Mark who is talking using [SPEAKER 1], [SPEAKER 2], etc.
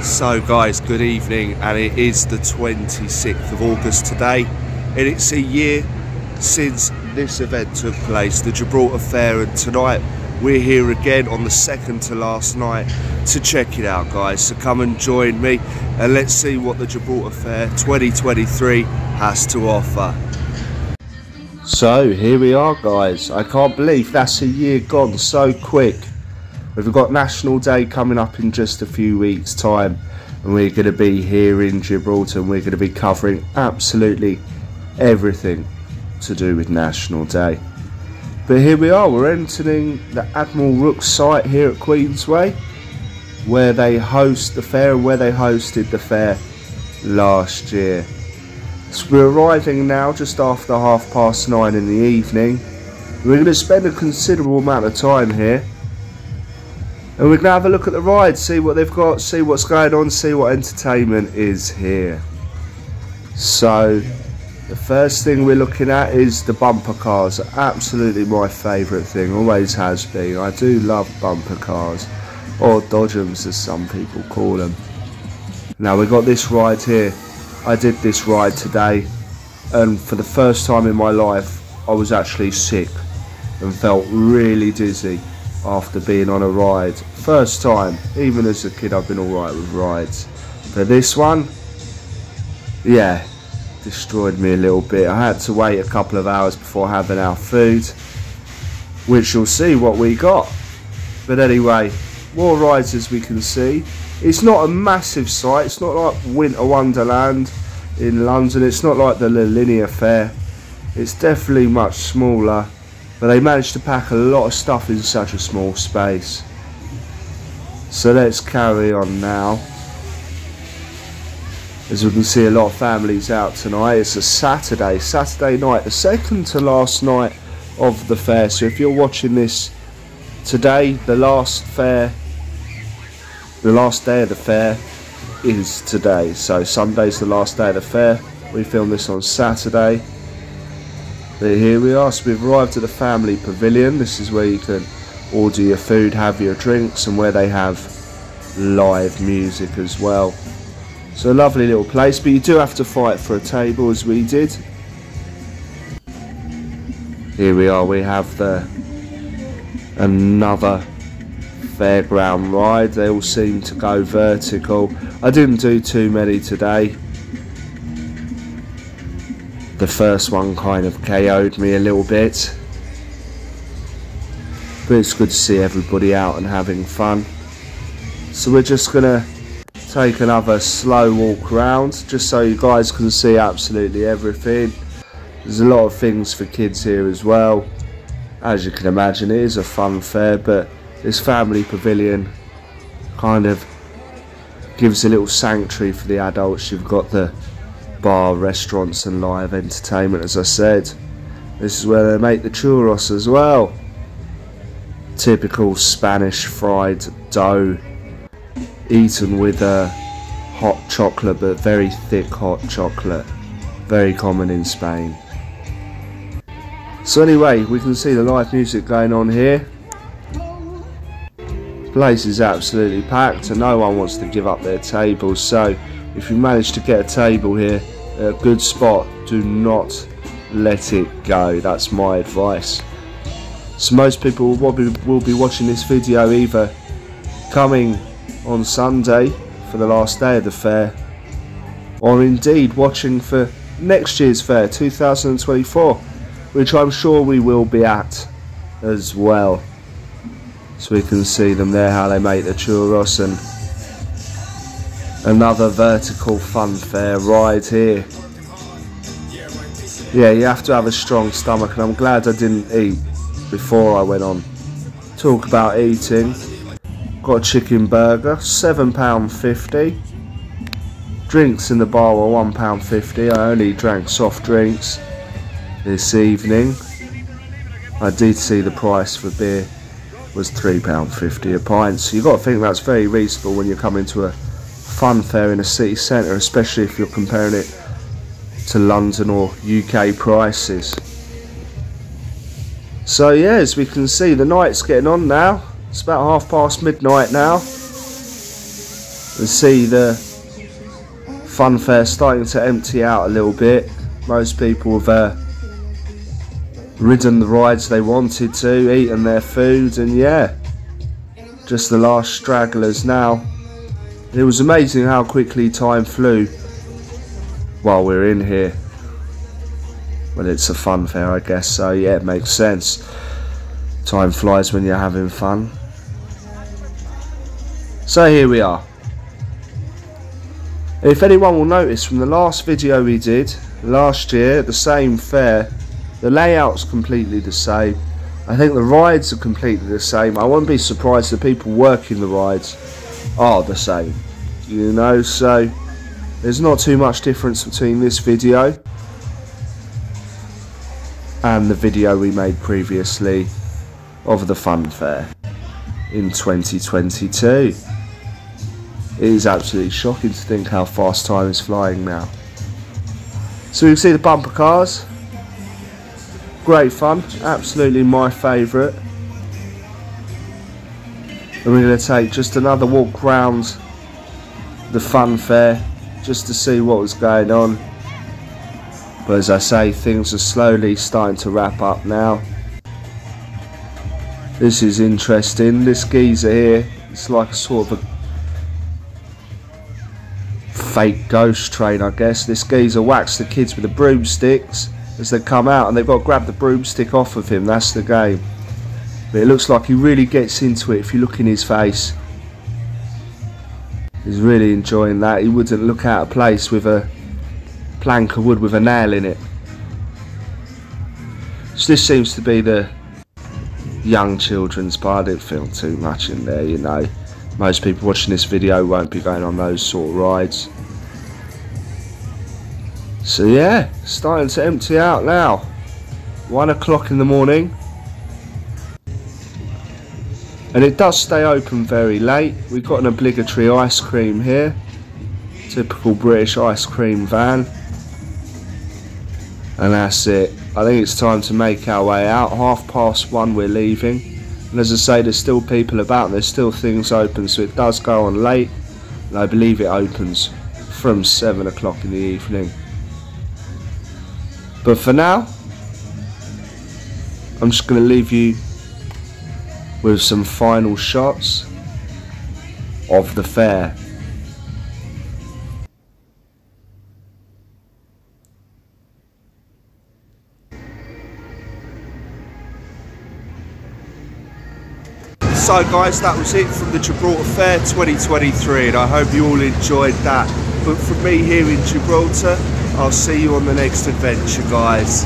[SPEAKER 1] So guys, good evening, and it is the 26th of August today, and it's a year since this event took place, the Gibraltar Fair, and tonight we're here again on the second to last night to check it out, guys. So come and join me and let's see what the Gibraltar Fair 2023 has to offer. So here we are, guys. I can't believe that's a year gone so quick. We've got National Day coming up in just a few weeks' time, and we're going to be here in Gibraltar, and we're going to be covering absolutely everything to do with National Day. But here we are, we're entering the Admiral Rooks site here at Queensway, where they host the fair and where they hosted the fair last year. So we're arriving now just after 9:30 in the evening. We're going to spend a considerable amount of time here, and we're going to have a look at the rides, see what they've got, see what's going on, see what entertainment is here. So the first thing we're looking at is the bumper cars. Absolutely my favourite thing, always has been. I do love bumper cars, or dodgems as some people call them. Now we've got this ride here. I did this ride today, and for the first time in my life I was actually sick and felt really dizzy after being on a ride. First time, even as a kid I've been alright with rides, but this one, yeah, destroyed me a little bit. I had to wait a couple of hours before having our food, which you'll see what we got. But anyway, more rides as we can see. It's not a massive site, it's not like Winter Wonderland in London, it's not like the Linear Fair, it's definitely much smaller, but they managed to pack a lot of stuff in such a small space. So let's carry on now. As we can see, a lot of families out tonight. It's a Saturday night, the second to last night of the fair. So if you're watching this today, the last day of the fair is today. So Sunday's the last day of the fair. We filmed this on Saturday. But here we are, so we've arrived at the family pavilion. This is where you can order your food, have your drinks, and where they have live music as well. So a lovely little place, but you do have to fight for a table as we did. Here we are, we have another fairground ride. They all seem to go vertical. I didn't do too many today. The first one kind of KO'd me a little bit, but it's good to see everybody out and having fun. So we're just gonna take another slow walk around just so you guys can see absolutely everything. There's a lot of things for kids here as well. As you can imagine, it is a fun fair, but this family pavilion kind of gives a little sanctuary for the adults. You've got the bar, restaurants and live entertainment, as I said. This is where they make the churros as well. Typical Spanish fried dough, eaten with a hot chocolate, but very thick hot chocolate, very common in Spain. So anyway, we can see the live music going on here. Place is absolutely packed and no one wants to give up their tables, so if you manage to get a table here, a good spot, do not let it go. That's my advice. So most people will be watching this video either coming on Sunday for the last day of the fair, or indeed watching for next year's fair 2024, which I'm sure we will be at as well. So we can see them there, how they make the churros, and another vertical fun fair ride here. Yeah, you have to have a strong stomach, and I'm glad I didn't eat before I went on. Talk about eating. Got a chicken burger, £7.50. Drinks in the bar were £1.50. I only drank soft drinks this evening. I did see the price for beer was £3.50 a pint, so you've got to think that's very reasonable when you're coming to a fun fair in a city centre, especially if you're comparing it to London or UK prices. So yeah, as we can see, the night's getting on now. It's about midnight now. We see the fun fair starting to empty out a little bit. Most people have ridden the rides they wanted to, eaten their food, and yeah, just the last stragglers now. It was amazing how quickly time flew while we're in here. Well, it's a fun fair, I guess, so yeah, it makes sense. Time flies when you're having fun. So here we are. If anyone will notice from the last video we did last year at the same fair, the layout's completely the same. I think the rides are completely the same. I wouldn't be surprised if people working the rides are the same, you know, so there's not too much difference between this video and the video we made previously of the fun fair in 2022. It is absolutely shocking to think how fast time is flying now. So you can see the bumper cars. Great fun, absolutely my favourite. And we're going to take just another walk round the fun fair just to see what was going on. But as I say, things are slowly starting to wrap up now. This is interesting. This geezer here, it's like a sort of a fake ghost train, I guess. This geezer whacks the kids with the broomsticks as they come out, and they've got to grab the broomstick off of him. That's the game. But it looks like he really gets into it if you look in his face. He's really enjoying that. He wouldn't look out of place with a plank of wood with a nail in it. So this seems to be the young children's part. I didn't feel too much in there, you know. Most people watching this video won't be going on those sort of rides. So yeah, starting to empty out now. 1 o'clock in the morning. And it does stay open very late. We've got an obligatory ice cream here. Typical British ice cream van. And that's it. I think it's time to make our way out. 1:30 we're leaving. And as I say, there's still people about, there's still things open, so it does go on late. And I believe it opens from 7 o'clock in the evening. But for now, I'm just going to leave you with some final shots of the fair. So guys, that was it from the Gibraltar Fair 2023, and I hope you all enjoyed that. But from me here in Gibraltar, I'll see you on the next adventure, guys.